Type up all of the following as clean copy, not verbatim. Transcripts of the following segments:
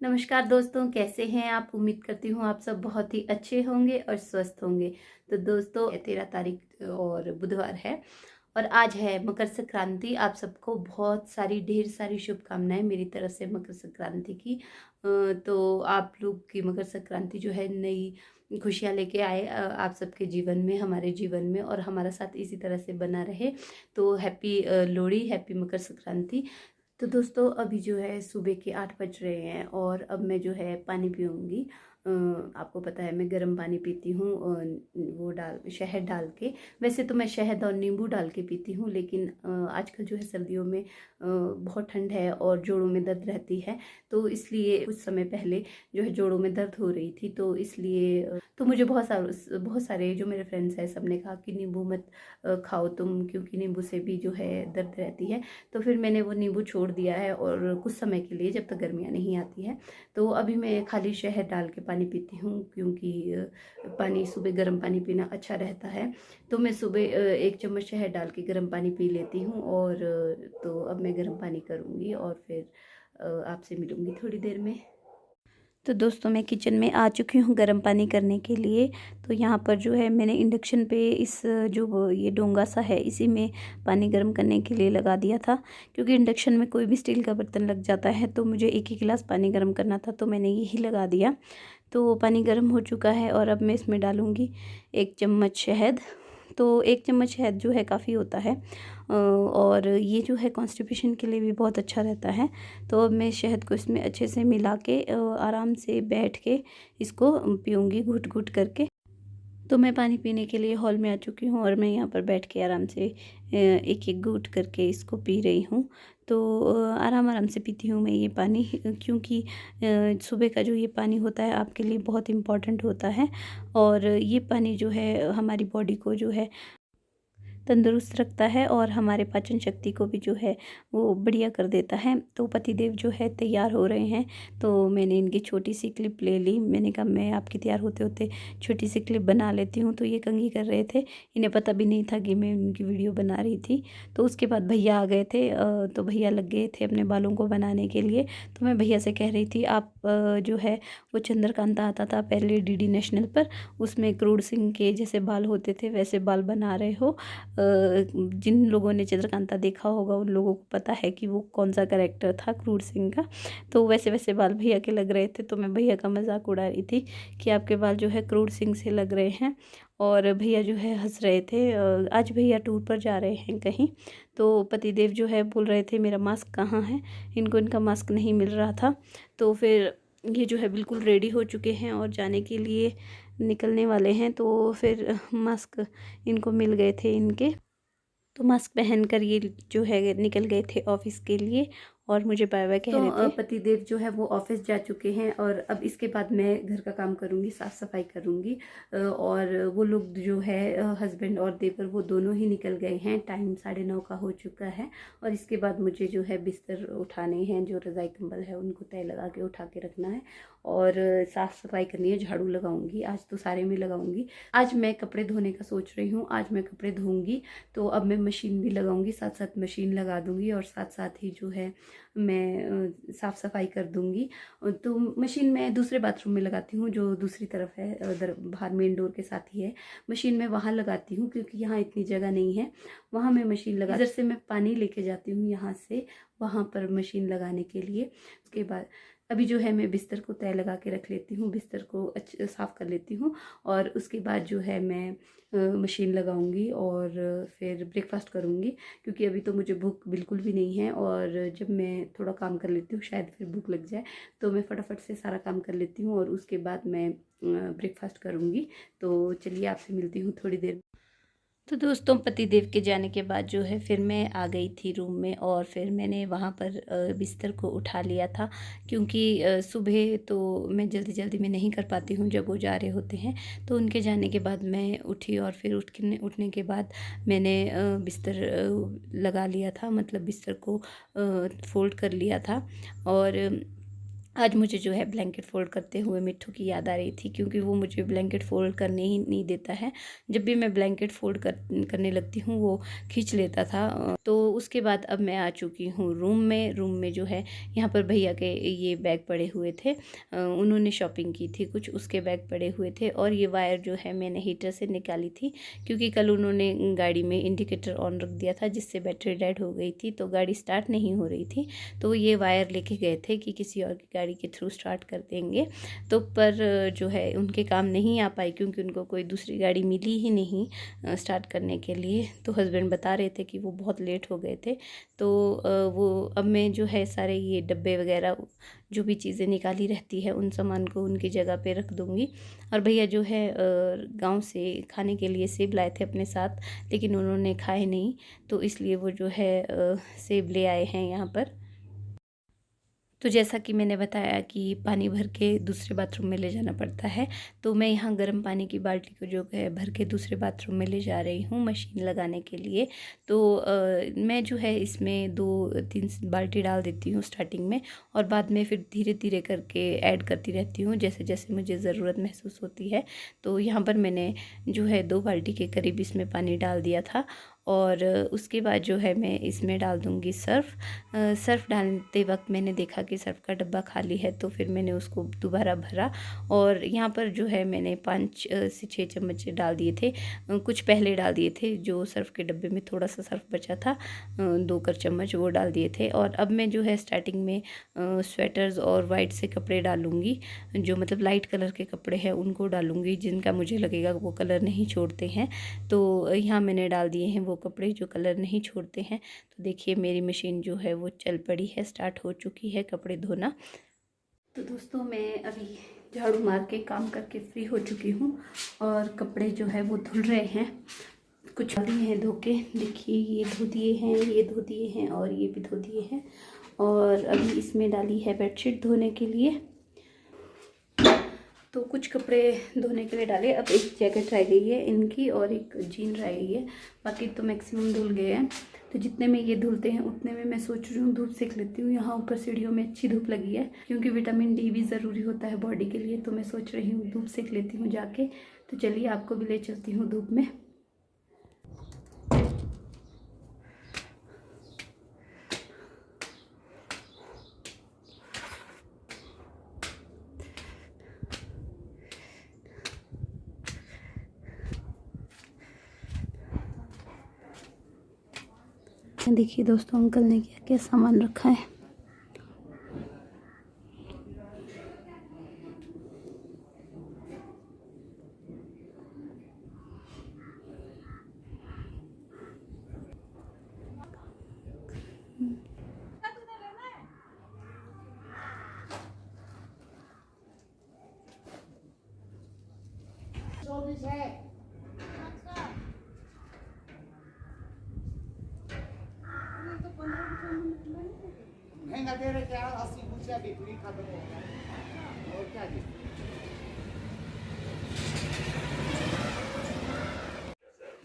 नमस्कार दोस्तों, कैसे हैं आप? उम्मीद करती हूँ आप सब बहुत ही अच्छे होंगे और स्वस्थ होंगे। तो दोस्तों 13 तारीख और बुधवार है और आज है मकर संक्रांति। आप सबको बहुत सारी ढेर सारी शुभकामनाएं मेरी तरफ से मकर संक्रांति की। तो आप लोग की मकर संक्रांति जो है नई खुशियाँ लेके आए आप सबके जीवन में, हमारे जीवन में, और हमारा साथ इसी तरह से बना रहे। तो हैप्पी लोहड़ी, हैप्पी मकर संक्रांति। तो दोस्तों अभी जो है सुबह के 8 बज रहे हैं और अब मैं जो है पानी पीऊँगी। आपको पता है मैं गर्म पानी पीती हूँ, वो डाल शहद डाल के। वैसे तो मैं शहद और नींबू डाल के पीती हूँ, लेकिन आजकल जो है सर्दियों में बहुत ठंड है और जोड़ों में दर्द रहती है। तो इसलिए कुछ समय पहले जो है जोड़ों में दर्द हो रही थी, तो इसलिए तो मुझे बहुत सारे जो मेरे फ्रेंड्स हैं सब ने कहा कि नींबू मत खाओ तुम, क्योंकि नींबू से भी जो है दर्द रहती है। तो फिर मैंने वो नींबू छोड़ दिया है और कुछ समय के लिए, जब तक गर्मियाँ नहीं आती है। तो अभी मैं खाली शहद डाल के पानी पीती हूँ, क्योंकि पानी सुबह गर्म पानी पीना अच्छा रहता है। तो मैं सुबह 1 चम्मच शहद डाल के गर्म पानी पी लेती हूँ और तो अब मैं गर्म पानी करूँगी और फिर आपसे मिलूँगी थोड़ी देर में। तो दोस्तों मैं किचन में आ चुकी हूँ गर्म पानी करने के लिए। तो यहाँ पर जो है मैंने इंडक्शन पे इस जो ये डोंगा सा है इसी में पानी गर्म करने के लिए लगा दिया था, क्योंकि इंडक्शन में कोई भी स्टील का बर्तन लग जाता है तो मुझे एक ही गिलास पानी गर्म करना था, तो मैंने यही लगा दिया। तो पानी गर्म हो चुका है और अब मैं इसमें डालूँगी 1 चम्मच शहद। तो 1 चम्मच शहद जो है काफ़ी होता है, और ये जो है कॉन्स्टिपेशन के लिए भी बहुत अच्छा रहता है। तो अब मैं शहद को इसमें अच्छे से मिला के आराम से बैठ के इसको पीऊँगी घुट-घुट करके। तो मैं पानी पीने के लिए हॉल में आ चुकी हूँ और मैं यहाँ पर बैठ के आराम से एक-एक घूँट करके इसको पी रही हूँ। तो आराम-आराम से पीती हूँ मैं ये पानी, क्योंकि सुबह का जो ये पानी होता है आपके लिए बहुत इम्पोर्टेंट होता है, और ये पानी जो है हमारी बॉडी को जो है तंदुरुस्त रखता है और हमारे पाचन शक्ति को भी जो है वो बढ़िया कर देता है। तो पतिदेव जो है तैयार हो रहे हैं, तो मैंने इनकी छोटी सी क्लिप ले ली। मैंने कहा मैं आपकी तैयार होते होते छोटी सी क्लिप बना लेती हूँ। तो ये कंघी कर रहे थे, इन्हें पता भी नहीं था कि मैं उनकी वीडियो बना रही थी। तो उसके बाद भैया आ गए थे, तो भैया लग गए थे अपने बालों को बनाने के लिए। तो मैं भैया से कह रही थी आप जो है वो चंद्रकांता आता था पहले डीडी नेशनल पर, उसमें क्रूर सिंह के जैसे बाल होते थे वैसे बाल बना रहे हो। जिन लोगों ने चंद्रकांता देखा होगा उन लोगों को पता है कि वो कौन सा कैरेक्टर था क्रूर सिंह का। तो वैसे वैसे बाल भैया के लग रहे थे, तो मैं भैया का मजाक उड़ा रही थी कि आपके बाल जो है क्रूर सिंह से लग रहे हैं। और भैया जो है हंस रहे थे। आज भैया टूर पर जा रहे हैं कहीं। तो पतिदेव जो है बोल रहे थे मेरा मास्क कहाँ है, इनको इनका मास्क नहीं मिल रहा था। तो फिर ये जो है बिल्कुल रेडी हो चुके हैं और जाने के लिए निकलने वाले हैं। तो फिर मास्क इनको मिल गए थे इनके, तो मास्क पहनकर ये जो है निकल गए थे ऑफिस के लिए और मुझे बाय बाय कह रहे थे। पतिदेव जो है वो ऑफिस जा चुके हैं और अब इसके बाद मैं घर का काम करूँगी, साफ़ सफाई करूँगी। और वो लोग जो है हस्बैंड और देवर वो दोनों ही निकल गए हैं। टाइम 9:30 का हो चुका है और इसके बाद मुझे जो है बिस्तर उठाने हैं, जो रज़ाई कंबल है उनको तय लगा के उठा के रखना है और साफ़ सफाई करनी है, झाड़ू लगाऊंगी। आज तो सारे में लगाऊंगी। आज मैं कपड़े धोने का सोच रही हूँ, आज मैं कपड़े धोऊंगी। तो अब मैं मशीन भी लगाऊंगी, साथ साथ मशीन लगा दूंगी और साथ साथ ही जो है मैं साफ़ सफाई कर दूंगी। तो मशीन मैं दूसरे बाथरूम में लगाती हूँ, जो दूसरी तरफ है, बाहर मेन डोर के साथ ही है। मशीन मैं वहाँ लगाती हूँ क्योंकि यहाँ इतनी जगह नहीं है। वहाँ मैं मशीन लगा, इधर से मैं पानी लेके जाती हूँ यहाँ से वहाँ पर मशीन लगाने के लिए। उसके बाद अभी जो है मैं बिस्तर को तय लगा के रख लेती हूँ, बिस्तर को अच्छे साफ़ कर लेती हूँ और उसके बाद जो है मैं मशीन लगाऊंगी और फिर ब्रेकफास्ट करूँगी, क्योंकि अभी तो मुझे भूख बिल्कुल भी नहीं है। और जब मैं थोड़ा काम कर लेती हूँ शायद फिर भूख लग जाए, तो मैं फटाफट से सारा काम कर लेती हूँ और उसके बाद मैं ब्रेकफास्ट करूँगी। तो चलिए आपसे मिलती हूँ थोड़ी देर। तो दोस्तों पतिदेव के जाने के बाद जो है फिर मैं आ गई थी रूम में और फिर मैंने वहाँ पर बिस्तर को उठा लिया था, क्योंकि सुबह तो मैं जल्दी जल्दी में नहीं कर पाती हूँ जब वो जा रहे होते हैं। तो उनके जाने के बाद मैं उठी और फिर उठने के बाद मैंने बिस्तर लगा लिया था, मतलब बिस्तर को फोल्ड कर लिया था। और आज मुझे जो है ब्लैंकेट फ़ोल्ड करते हुए मिट्ठू की याद आ रही थी, क्योंकि वो मुझे ब्लैंकेट फ़ोल्ड करने ही नहीं देता है। जब भी मैं ब्लैंकेट फ़ोल्ड करने लगती हूँ वो खींच लेता था। तो उसके बाद अब मैं आ चुकी हूँ रूम में। रूम में जो है यहाँ पर भैया के ये बैग पड़े हुए थे, उन्होंने शॉपिंग की थी कुछ, उसके बैग पड़े हुए थे। और ये वायर जो है मैंने हीटर से निकाली थी, क्योंकि कल उन्होंने गाड़ी में इंडिकेटर ऑन रख दिया था जिससे बैटरी डेड हो गई थी, तो गाड़ी स्टार्ट नहीं हो रही थी। तो ये वायर लेके गए थे कि किसी और की गाड़ी के थ्रू स्टार्ट कर देंगे, तो पर जो है उनके काम नहीं आ पाई, क्योंकि उनको कोई दूसरी गाड़ी मिली ही नहीं स्टार्ट करने के लिए। तो हस्बैंड बता रहे थे कि वो बहुत लेट हो गए थे। तो वो अब मैं जो है सारे ये डब्बे वगैरह जो भी चीज़ें निकाली रहती है उन सामान को उनकी जगह पे रख दूँगी। और भैया जो है गांव से खाने के लिए सेब लाए थे अपने साथ, लेकिन उन्होंने खाए नहीं, तो इसलिए वो जो है सेब ले आए हैं यहाँ पर। तो जैसा कि मैंने बताया कि पानी भर के दूसरे बाथरूम में ले जाना पड़ता है, तो मैं यहाँ गर्म पानी की बाल्टी को जो है भर के दूसरे बाथरूम में ले जा रही हूँ मशीन लगाने के लिए। तो मैं जो है इसमें 2-3 बाल्टी डाल देती हूँ स्टार्टिंग में, और बाद में फिर धीरे धीरे करके ऐड करती रहती हूँ जैसे जैसे मुझे ज़रूरत महसूस होती है। तो यहाँ पर मैंने जो है 2 बाल्टी के करीब इसमें पानी डाल दिया था। और उसके बाद जो है मैं इसमें डाल दूँगी सर्फ़। सर्फ़ डालते वक्त मैंने देखा कि सर्फ़ का डब्बा खाली है, तो फिर मैंने उसको दोबारा भरा। और यहाँ पर जो है मैंने 5 से 6 चम्मच डाल दिए थे, कुछ पहले डाल दिए थे, जो सर्फ़ के डब्बे में थोड़ा सा सर्फ़ बचा था 2 कर चम्मच वो डाल दिए थे। और अब मैं जो है स्टार्टिंग में स्वेटर्स और वाइट से कपड़े डालूँगी, जो मतलब लाइट कलर के कपड़े हैं उनको डालूँगी, जिनका मुझे लगेगा वो कलर नहीं छोड़ते हैं। तो यहाँ मैंने डाल दिए हैं वो कपड़े जो कलर नहीं छोड़ते हैं। तो देखिए मेरी मशीन जो है वो चल पड़ी है, स्टार्ट हो चुकी है कपड़े धोना। तो दोस्तों मैं अभी झाड़ू मार के काम करके फ्री हो चुकी हूँ, और कपड़े जो है वो धुल रहे हैं। कुछ दिए हैं धो के, देखिए ये धो दिए हैं, ये धो दिए हैं, और ये भी धो दिए हैं। और अभी इसमें डाली है बेडशीट धोने के लिए। तो कुछ कपड़े धोने के लिए डाले। अब एक जैकेट रह गई है इनकी, और एक जीन रह गई है, बाकी तो मैक्सिमम धुल गए हैं। तो जितने में ये धुलते हैं उतने में मैं सोच रही हूँ धूप सेक लेती हूँ। यहाँ ऊपर सीढ़ियों में अच्छी धूप लगी है, क्योंकि विटामिन डी भी ज़रूरी होता है बॉडी के लिए, तो मैं सोच रही हूँ धूप सेक लेती हूँ जाके। तो चलिए आपको भी ले चलती हूँ धूप में। देखिए दोस्तों अंकल ने क्या क्या सामान रखा है। महंगा दे रहे क्या 80 पूछा बिक्री खत्म हो गया और क्या जी।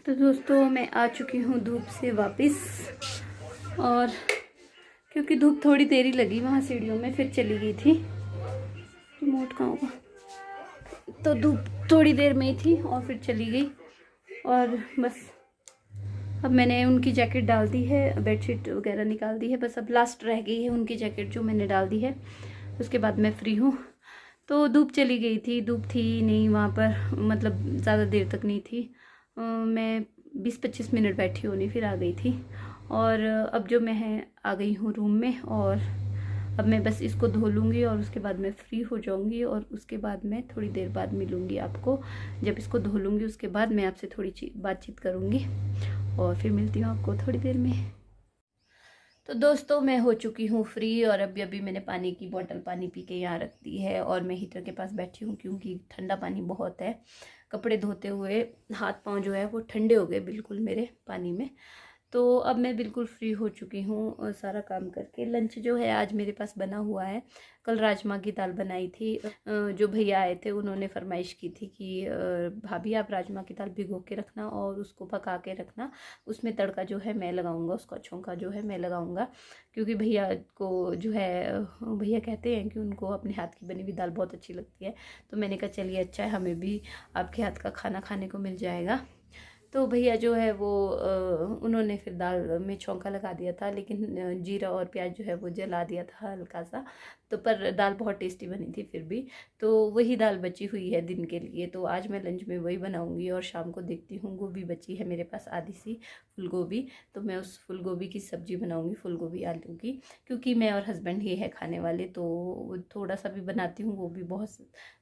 तो दोस्तों मैं आ चुकी हूँ धूप से वापस, और क्योंकि धूप थोड़ी देर ही लगी वहाँ सीढ़ियों में, फिर चली गई थी। रिमोट कहाँ होगा। तो धूप थोड़ी देर में ही थी और फिर चली गई, और बस अब मैंने उनकी जैकेट डाल दी है, बेडशीट वगैरह निकाल दी है, बस अब लास्ट रह गई है उनकी जैकेट जो मैंने डाल दी है। उसके बाद मैं फ्री हूँ। तो धूप चली गई थी, धूप थी नहीं वहाँ पर, मतलब ज़्यादा देर तक नहीं थी। मैं 20-25 मिनट बैठी होनी, फिर आ गई थी। और अब जो मैं आ गई हूँ रूम में, और अब मैं बस इसको धो लूँगी और उसके बाद मैं फ्री हो जाऊँगी। और उसके बाद मैं थोड़ी देर बाद मिलूँगी आपको। जब इसको धो लूँगी उसके बाद मैं आपसे थोड़ी बातचीत करूँगी, और फिर मिलती हूँ आपको थोड़ी देर में। तो दोस्तों मैं हो चुकी हूँ फ्री, और अभी अभी मैंने पानी की बोतल पानी पी के यहाँ रख दी है, और मैं हीटर के पास बैठी हूँ क्योंकि ठंडा पानी बहुत है। कपड़े धोते हुए हाथ पांव जो है वो ठंडे हो गए बिल्कुल मेरे पानी में। तो अब मैं बिल्कुल फ्री हो चुकी हूँ सारा काम करके। लंच जो है आज मेरे पास बना हुआ है। कल राजमा की दाल बनाई थी। जो भैया आए थे उन्होंने फरमाइश की थी कि भाभी आप राजमा की दाल भिगो के रखना और उसको पका के रखना, उसमें तड़का जो है मैं लगाऊंगा, उसका छौंका जो है मैं लगाऊंगा। क्योंकि भैया को जो है भैया कहते हैं कि उनको अपने हाथ की बनी हुई दाल बहुत अच्छी लगती है। तो मैंने कहा चलिए अच्छा है, हमें भी आपके हाथ का खाना खाने को मिल जाएगा। तो भैया जो है वो उन्होंने फिर दाल में छौंका लगा दिया था, लेकिन जीरा और प्याज जो है वो जला दिया था हल्का सा। तो पर दाल बहुत टेस्टी बनी थी फिर भी। तो वही दाल बची हुई है दिन के लिए, तो आज मैं लंच में वही बनाऊंगी। और शाम को देखती हूँ, गोभी बची है मेरे पास आधी सी, फूल गोभी, तो मैं उस फूल गोभी की सब्जी बनाऊंगी, फूल गोभी आलू की। क्योंकि मैं और हस्बैंड ही है खाने वाले, तो थोड़ा सा भी बनाती हूँ वो भी बहुत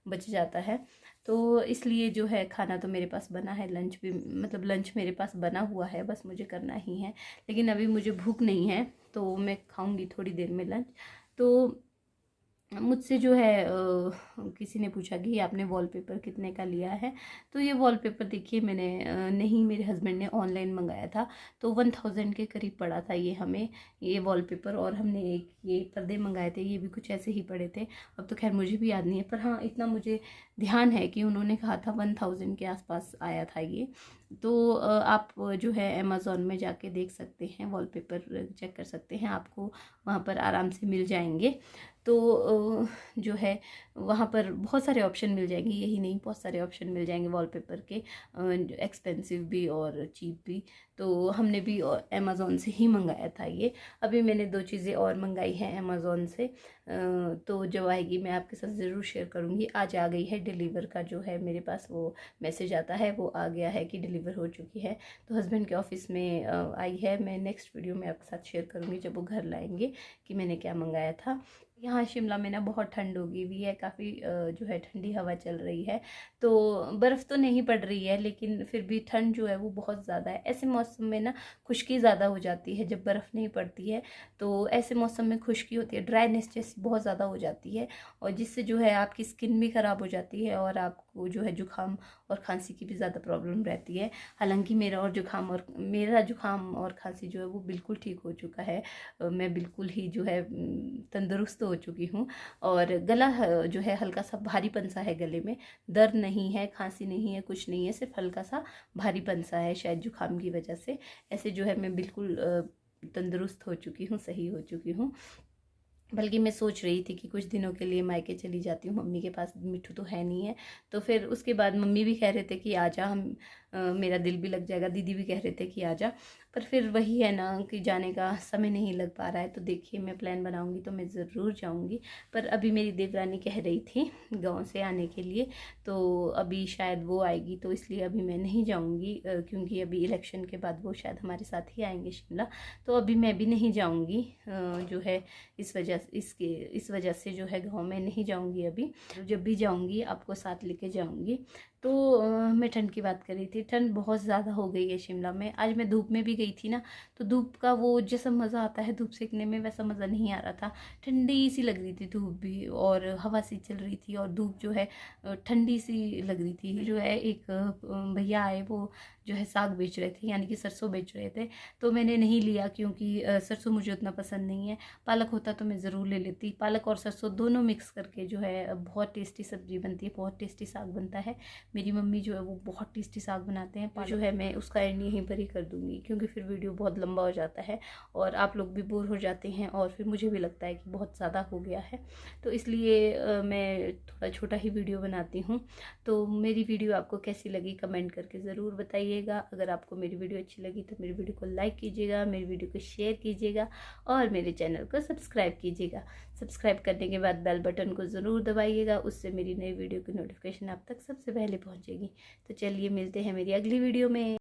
बच जाता है। तो इसलिए जो है खाना तो मेरे पास बना है, लंच भी मतलब लंच मेरे पास बना हुआ है, बस मुझे करना ही है। लेकिन अभी मुझे भूख नहीं है, तो मैं खाऊंगी थोड़ी देर में लंच। तो मुझसे जो है किसी ने पूछा कि आपने वॉलपेपर कितने का लिया है। तो ये वॉलपेपर देखिए मैंने नहीं, मेरे हस्बैंड ने ऑनलाइन मंगाया था, तो 1000 के करीब पड़ा था ये हमें, ये वॉलपेपर। और हमने एक ये पर्दे मंगाए थे, ये भी कुछ ऐसे ही पड़े थे। अब तो खैर मुझे भी याद नहीं है, पर हाँ इतना मुझे ध्यान है कि उन्होंने कहा था 1000 के आसपास आया था ये। तो आप जो है अमेज़ॉन में जाके देख सकते हैं, वॉलपेपर चेक कर सकते हैं, आपको वहाँ पर आराम से मिल जाएंगे। तो जो है वहाँ पर बहुत सारे ऑप्शन मिल जाएंगे, यही नहीं बहुत सारे ऑप्शन मिल जाएंगे वॉलपेपर के, एक्सपेंसिव भी और चीप भी। तो हमने भी अमेज़ॉन से ही मंगाया था ये। अभी मैंने 2 चीज़ें और मंगाई हैं अमेज़ॉन से, तो जब आएगी मैं आपके साथ ज़रूर शेयर करूँगी। आज आ गई है, डिलीवर का जो है मेरे पास वो मैसेज आता है, वो आ गया है कि डिलीवर हो चुकी है। तो हस्बैंड के ऑफिस में आई है। मैं नेक्स्ट वीडियो में आपके साथ शेयर करूँगी जब वो घर लाएंगे कि मैंने क्या मंगाया था। यहाँ शिमला में ना बहुत ठंड होगी हुई है, काफ़ी जो है ठंडी हवा चल रही है। तो बर्फ़ तो नहीं पड़ रही है, लेकिन फिर भी ठंड जो है वो बहुत ज़्यादा है। ऐसे मौसम में ना खुश्की ज़्यादा हो जाती है, जब बर्फ़ नहीं पड़ती है तो ऐसे मौसम में खुश्की होती है, ड्राइनेस जैसी बहुत ज़्यादा हो जाती है, और जिससे जो है आपकी स्किन भी ख़राब हो जाती है और आपको जो है जुकाम और खांसी की भी ज़्यादा प्रॉब्लम रहती है। हालांकि मेरा जुकाम और खांसी जो है वो बिल्कुल ठीक हो चुका है। मैं बिल्कुल ही जो है तंदुरुस्त हो चुकी हूँ। और गला जो है हल्का सा भारीपन सा है, गले में दर्द नहीं है, खांसी नहीं है, कुछ नहीं है, सिर्फ हल्का सा भारीपन सा है, शायद जुकाम की वजह से। ऐसे जो है मैं बिल्कुल तंदुरुस्त हो चुकी हूँ, सही हो चुकी हूँ। बल्कि मैं सोच रही थी कि कुछ दिनों के लिए मायके चली जाती हूँ, मम्मी के पास मिट्ठू तो है नहीं है। तो फिर उसके बाद मम्मी भी कह रहे थे कि आजा, हम मेरा दिल भी लग जाएगा, दीदी भी कह रहे थे कि आजा। पर फिर वही है ना कि जाने का समय नहीं लग पा रहा है। तो देखिए मैं प्लान बनाऊंगी तो मैं ज़रूर जाऊंगी। पर अभी मेरी देवरानी कह रही थी गांव से आने के लिए, तो अभी शायद वो आएगी, तो इसलिए अभी मैं नहीं जाऊंगी, क्योंकि अभी इलेक्शन के बाद वो शायद हमारे साथ ही आएंगे शिमला। तो अभी मैं भी नहीं जाऊंगी, जो है इस वजह से जो है गाँव में नहीं जाऊंगी अभी। जब भी जाऊंगी आपको साथ लेके जाऊंगी। तो मैं ठंड की बात कर रही थी, ठंड बहुत ज़्यादा हो गई है शिमला में। आज मैं धूप में भी गई थी ना, तो धूप का वो जैसा मज़ा आता है धूप सेकने में, वैसा मज़ा नहीं आ रहा था। ठंडी सी लग रही थी धूप भी, और हवा सी चल रही थी, और धूप जो है ठंडी सी लग रही थी। जो है एक भैया आए, वो जो है साग बेच रहे थे, यानी कि सरसों बेच रहे थे। तो मैंने नहीं लिया, क्योंकि सरसों मुझे उतना पसंद नहीं है। पालक होता तो मैं ज़रूर ले लेती। पालक और सरसों दोनों मिक्स करके जो है बहुत टेस्टी सब्जी बनती है, बहुत टेस्टी साग बनता है। मेरी मम्मी जो है वो बहुत टेस्टी साग बनाते हैं। जो है मैं उसका एंड यहीं पर ही कर दूंगी, क्योंकि फिर वीडियो बहुत लंबा हो जाता है और आप लोग भी बोर हो जाते हैं, और फिर मुझे भी लगता है कि बहुत ज़्यादा हो गया है। तो इसलिए मैं थोड़ा छोटा ही वीडियो बनाती हूँ। तो मेरी वीडियो आपको कैसी लगी कमेंट करके ज़रूर बताइएगा। अगर आपको मेरी वीडियो अच्छी लगी तो मेरी वीडियो को लाइक कीजिएगा, मेरी वीडियो को शेयर कीजिएगा, और मेरे चैनल को सब्सक्राइब कीजिएगा। सब्सक्राइब करने के बाद बेल बटन को ज़रूर दबाइएगा, उससे मेरी नई वीडियो की नोटिफिकेशन आप तक सबसे पहले पहुंचेगी। तो चलिए मिलते हैं मेरी अगली वीडियो में।